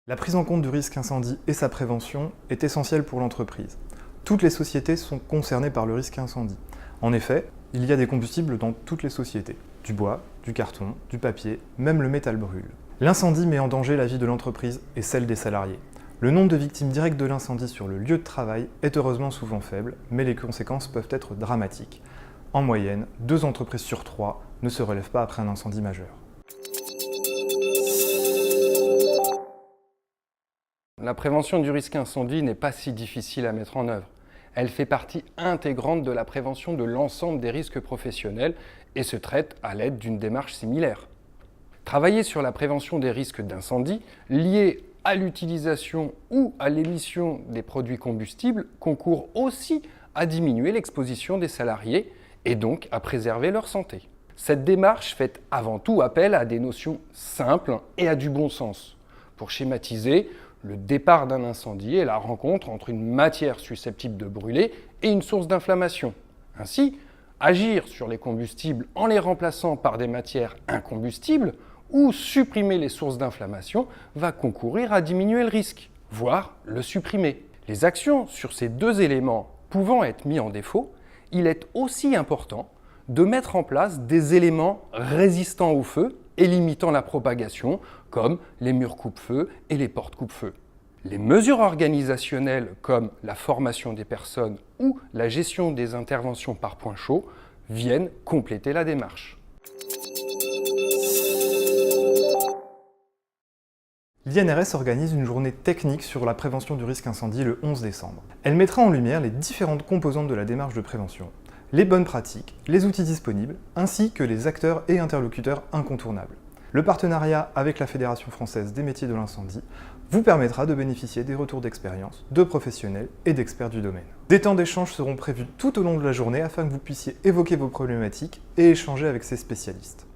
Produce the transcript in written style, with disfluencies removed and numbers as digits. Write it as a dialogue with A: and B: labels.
A: La prise en compte du risque incendie et sa prévention est essentielle pour l'entreprise. Toutes les sociétés sont concernées par le risque incendie. En effet, il y a des combustibles dans toutes les sociétés. Du bois, du carton, du papier, même le métal brûle. L'incendie met en danger la vie de l'entreprise et celle des salariés. Le nombre de victimes directes de l'incendie sur le lieu de travail est heureusement souvent faible, mais les conséquences peuvent être dramatiques. En moyenne, 2 entreprises sur 3 ne se relèvent pas après un incendie majeur.
B: La prévention du risque incendie n'est pas si difficile à mettre en œuvre. Elle fait partie intégrante de la prévention de l'ensemble des risques professionnels et se traite à l'aide d'une démarche similaire. Travailler sur la prévention des risques d'incendie liés à l'utilisation ou à l'émission des produits combustibles concourt aussi à diminuer l'exposition des salariés et donc à préserver leur santé. Cette démarche fait avant tout appel à des notions simples et à du bon sens. Pour schématiser, le départ d'un incendie est la rencontre entre une matière susceptible de brûler et une source d'inflammation. Ainsi, agir sur les combustibles en les remplaçant par des matières incombustibles ou supprimer les sources d'inflammation va concourir à diminuer le risque, voire le supprimer. Les actions sur ces deux éléments pouvant être mis en défaut, il est aussi important de mettre en place des éléments résistants au feu et limitant la propagation, comme les murs coupe-feu et les portes coupe-feu. Les mesures organisationnelles comme la formation des personnes ou la gestion des interventions par point chaud viennent compléter la démarche.
A: L'INRS organise une journée technique sur la prévention du risque incendie le 11 décembre. Elle mettra en lumière les différentes composantes de la démarche de prévention, les bonnes pratiques, les outils disponibles, ainsi que les acteurs et interlocuteurs incontournables. Le partenariat avec la Fédération française des métiers de l'incendie vous permettra de bénéficier des retours d'expérience de professionnels et d'experts du domaine. Des temps d'échange seront prévus tout au long de la journée afin que vous puissiez évoquer vos problématiques et échanger avec ces spécialistes.